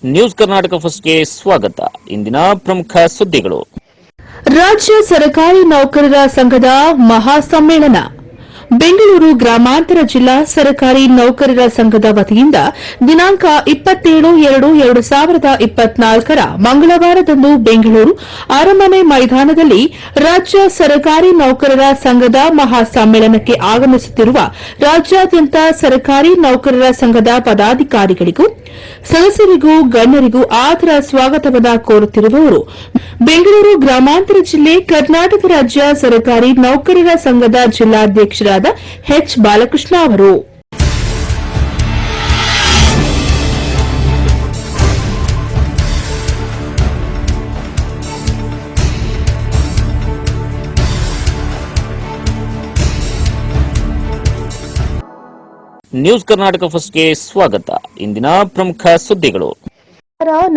News Karnataka ಫಸ್ಟ್ಗೆ ಸ್ವಾಗತ. ಇಂದಿನ ಪ್ರಮುಖ ಸುದ್ದಿಗಳು. ರಾಜ್ಯ ಸರ್ಕಾರಿ ನೌಕರರ ಸಂಘದ ಮಹಾಸಮ್ಮೇಳನ. ಬೆಂಗಳೂರು ಗ್ರಾಮಾಂತರ ಜಿಲ್ಲಾ ಸರ್ಕಾರಿ ನೌಕರರ ಸಂಘದ ವತಿಯಿಂದ ದಿನಾಂಕ 27/2/2024 ಮಂಗಳವಾರದಂದು ಬೆಂಗಳೂರು ಅರಮನೆ ಮೈದಾನದಲ್ಲಿ ರಾಜ್ಯ ಸರ್ಕಾರಿ ನೌಕರರ ಸಂಘದ ಮಹಾಸಮ್ಮೇಳನಕ್ಕೆ ಆಗಮಿಸುತ್ತಿರುವ ರಾಜ್ಯಾದ್ಯಂತ ಸರ್ಕಾರಿ ನೌಕರರ ಸಂಘದ ಪದಾಧಿಕಾರಿಗಳಿಗೂ ಸದಸ್ಯರಿಗೂ ಗಣ್ಯರಿಗೂ ಆದರ ಸ್ವಾಗತವನ್ನು ಕೋರುತ್ತಿರುವವರು ಬೆಂಗಳೂರು ಗ್ರಾಮಾಂತರ ಜಿಲ್ಲೆ ಕರ್ನಾಟಕ ರಾಜ್ಯ ಸರ್ಕಾರಿ ನೌಕರರ ಸಂಘದ ಜಿಲ್ಲಾಧ್ಯಕ್ಷರಾದ ಎಚ್ ಬಾಲಕೃಷ್ಣ ಅವರು. ನ್ಯೂಸ್ ಕರ್ನಾಟಕ ಫಸ್ಟ್ಗೆ ಸ್ವಾಗತ. ಇಂದಿನ ಪ್ರಮುಖ ಸುದ್ದಿಗಳು.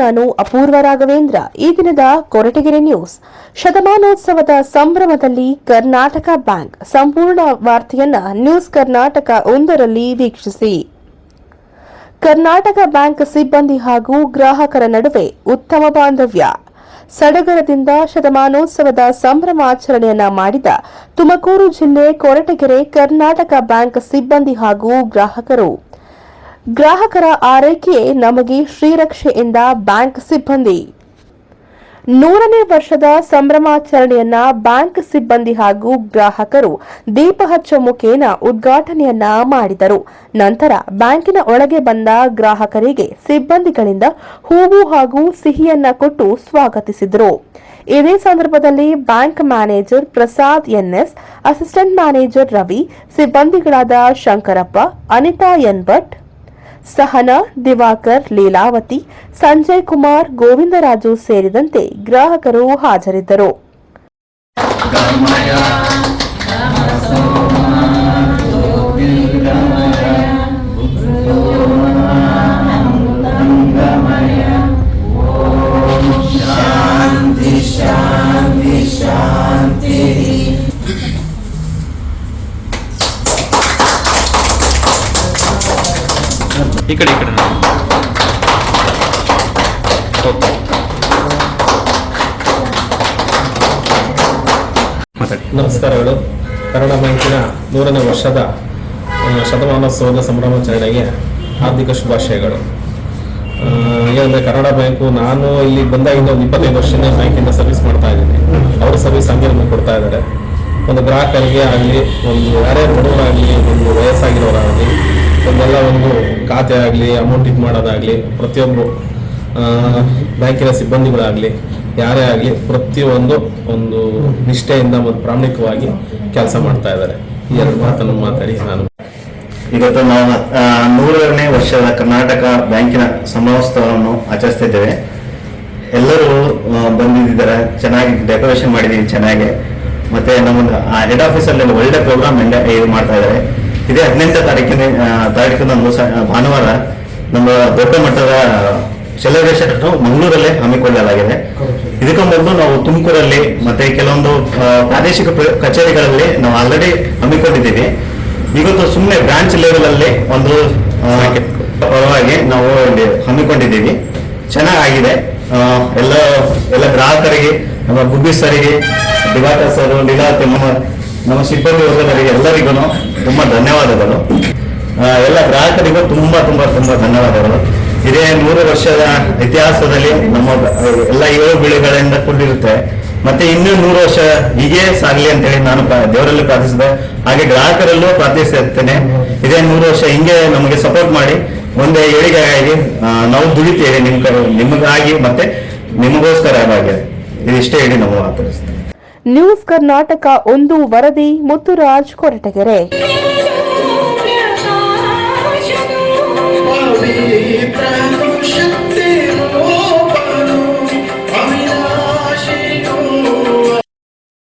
ನಾನು ಅಪೂರ್ವ ರಾಘವೇಂದ್ರ. ಈ ದಿನದ ಕೊರಟಗೆರೆ ನ್ಯೂಸ್. ಶತಮಾನೋತ್ಸವದ ಸಂಭ್ರಮದಲ್ಲಿ ಕರ್ನಾಟಕ ಬ್ಯಾಂಕ್. ಸಂಪೂರ್ಣ ವಾರ್ತೆಯನ್ನ ನ್ಯೂಸ್ ಕರ್ನಾಟಕ 1ರಲ್ಲಿ ವೀಕ್ಷಿಸಿ. ಕರ್ನಾಟಕ ಬ್ಯಾಂಕ್ ಸಿಬ್ಬಂದಿ ಹಾಗೂ ಗ್ರಾಹಕರ ನಡುವೆ ಉತ್ತಮ ಬಾಂಧವ್ಯ. ಸಡಗರದಿಂದ ಶತಮಾನೋತ್ಸವದ ಸಂಭ್ರಮಾಚರಣೆಯನ್ನ ಮಾಡಿದ ತುಮಕೂರು ಜಿಲ್ಲೆ ಕೊರಟಗೆರೆ ಕರ್ನಾಟಕ ಬ್ಯಾಂಕ್ ಸಿಬ್ಬಂದಿ ಹಾಗೂ ಗ್ರಾಹಕರ ಆರೈಕೆ ನಮಗೆ ಶ್ರೀರಕ್ಷೆ ಎಂದ ಬ್ಯಾಂಕ್ ಸಿಬ್ಬಂದಿ. 100ನೇ ವರ್ಷದ ಸಂಭ್ರಮಾಚರಣೆಯನ್ನ ಬ್ಯಾಂಕ್ ಸಿಬ್ಬಂದಿ ಹಾಗೂ ಗ್ರಾಹಕರು ದೀಪ ಹಚ್ಚುವ ಮುಖೇನ ಉದ್ಘಾಟನೆಯನ್ನ ಮಾಡಿದರು. ನಂತರ ಬ್ಯಾಂಕಿನ ಒಳಗೆ ಬಂದ ಗ್ರಾಹಕರಿಗೆ ಸಿಬ್ಬಂದಿಗಳಿಂದ ಹೂವು ಹಾಗೂ ಸಿಹಿಯನ್ನ ಕೊಟ್ಟು ಸ್ವಾಗತಿಸಿದರು. ಇದೇ ಸಂದರ್ಭದಲ್ಲಿ bank manager Prasad NS, assistant manager Ravi, ಸಿಬ್ಬಂದಿಗಳಾದ ಶಂಕರಪ್ಪ, ಅನಿತಾ ಎನ್ ಭಟ್, ಸಹನಾ, ದಿವಾಕರ್, ಲೀಲಾವತಿ, ಸಂಜಯ್ ಕುಮಾರ್, ಗೋವಿಂದರಾಜು ಸೇರಿದಂತೆ ಗ್ರಾಹಕರು ಹಾಜರಿದ್ದರು. ಈ ಕಡೆ ನಮಸ್ಕಾರಗಳು. ಕನ್ನಡ ಬ್ಯಾಂಕಿನ 100ನೇ ವರ್ಷದ ಶತಮಾನೋತ್ಸವದ ಸಂಭ್ರಮಾಚರಣೆಗೆ ಹಾರ್ದಿಕ ಶುಭಾಶಯಗಳು. ಏನಂದರೆ ಕನ್ನಡ ಬ್ಯಾಂಕು, ನಾನು ಇಲ್ಲಿ ಬಂದಾಗಿಂದ ಒಂದು 25 ವರ್ಷದಿಂದ ಬ್ಯಾಂಕಿಂದ ಸರ್ವಿಸ್ ಮಾಡ್ತಾ ಇದ್ದೀನಿ. ಅವರು ಸರ್ವಿಸ್ ಹಂಗೆ ನಮಗೆ ಕೊಡ್ತಾ ಇದ್ದಾರೆ. ಒಂದು ಗ್ರಾಹಕರಿಗೆ ಆಗಲಿ, ಒಂದು ಯಾರ್ಯಾರು ಬಡವರಾಗಲಿ, ಒಂದು ವಯಸ್ಸಾಗಿರೋರಾಗಲಿ, ಒಂದು ಖಾತೆ ಆಗಲಿ, ಅಮೌಂಟ್ ಇದು ಮಾಡೋದಾಗಲಿ, ಪ್ರತಿಯೊಬ್ಬರು ಬ್ಯಾಂಕಿನ ಸಿಬ್ಬಂದಿಗಳಾಗಲಿ, ಯಾರೇ ಆಗಲಿ, ಪ್ರತಿಯೊಂದು ಒಂದು ನಿಷ್ಠೆಯಿಂದ ಮತ್ತು ಪ್ರಾಮಾಣಿಕವಾಗಿ ಕೆಲಸ ಮಾಡ್ತಾ ಇದ್ದಾರೆ. ಈ 2 ಮಾತನ್ನು ಮಾತಾಡಿ ನಾನು ಇವತ್ತು ನಾವು 100ನೇ ವರ್ಷದ ಕರ್ನಾಟಕ ಬ್ಯಾಂಕಿನ ಸಂಭ್ರಮೋತ್ಸವವನ್ನು ಆಚರಿಸ್ತಿದ್ದೇವೆ. ಎಲ್ಲರೂ ಬಂದಿದ್ದಾರೆ, ಚೆನ್ನಾಗಿ ಡೆಕೋರೇಷನ್ ಮಾಡಿದ್ದೀವಿ ಚೆನ್ನಾಗಿ. ಮತ್ತೆ ನಮ್ಮ ಹೆಡ್ ಆಫೀಸಲ್ಲಿ ಒಳ್ಳೆ ಪ್ರೋಗ್ರಾಮ್ ಇದು ಮಾಡ್ತಾ ಇದ್ದಾರೆ. ಇದೇ 18ನೇ ತಾರೀಕಿನ ಭಾನುವಾರ ನಮ್ಮ ದೊಡ್ಡ ಮಟ್ಟದ ಸೆಲೆಬ್ರೇಷನ್ ಮಂಗಳೂರಲ್ಲೇ ಹಮ್ಮಿಕೊಳ್ಳಲಾಗಿದೆ. ಇದಕ್ಕೂ ಮೊದಲು ನಾವು ತುಮಕೂರಲ್ಲಿ ಮತ್ತೆ ಕೆಲವೊಂದು ಪ್ರಾದೇಶಿಕ ಕಚೇರಿಗಳಲ್ಲಿ ನಾವು ಆಲ್ರೆಡಿ ಹಮ್ಮಿಕೊಂಡಿದ್ದೀವಿ. ಇವತ್ತು ಸುಮ್ಮನೆ ಬ್ರಾಂಚ್ ಲೆವೆಲ್ ಅಲ್ಲಿ ಒಂದು ಪರವಾಗಿ ನಾವು ಇಲ್ಲಿ ಹಮ್ಮಿಕೊಂಡಿದ್ದೀವಿ. ಚೆನ್ನಾಗಿದೆ. ಎಲ್ಲ ಗ್ರಾಹಕರಿಗೆ, ನಮ್ಮ ಗುಬ್ಬಿ ಸರಿಗೆ, ದಿವಾಕರ್ ಸರ್, ಲೀಲಾವತಿ, ನಮ್ಮ ಸಿಬ್ಬಂದಿ ವರ್ಗದವರಿಗೆ ಎಲ್ಲರಿಗೂ ತುಂಬಾ ಧನ್ಯವಾದಗಳು. ಎಲ್ಲ ಗ್ರಾಹಕರಿಗೂ ತುಂಬಾ ತುಂಬಾ ತುಂಬಾ ಧನ್ಯವಾದಗಳು. ಇದೇ 100 ವರ್ಷದ ಇತಿಹಾಸದಲ್ಲಿ ನಮ್ಮ ಎಲ್ಲ 7 ಬೀಳುಗಳಿಂದ ಕೂಡಿರುತ್ತೆ. ಮತ್ತೆ ಇನ್ನೂ 100 ವರ್ಷ ಹೀಗೆ ಸಾಗಲಿ ಅಂತ ಹೇಳಿ ನಾನು ದೇವರಲ್ಲಿ ಪ್ರಾರ್ಥಿಸಿದೆ. ಹಾಗೆ ಗ್ರಾಹಕರಲ್ಲೂ ಪ್ರಾರ್ಥಿಸುತ್ತೇನೆ. ಇದೇ 100 ವರ್ಷ ಹಿಂಗೆ ನಮಗೆ ಸಪೋರ್ಟ್ ಮಾಡಿ ಒಂದೇ ಏಳಿಗೆಯಾಗಿ ನಾವು ದುಡಿತೇವೆ ನಿಮಗಾಗಿ ಮತ್ತೆ ನಿಮಗೋಸ್ಕರ ಆಗಿ. ಇದಿಷ್ಟೇ ಹೇಳಿ ನಾವು ಆಚರಿಸ್ತೇವೆ. ನ್ಯೂಸ್ ಕರ್ನಾಟಕ 1 ವರದಿ ಮುತ್ತುರಾಜ್, ಕೊರಟಗೆರೆ. Promotion.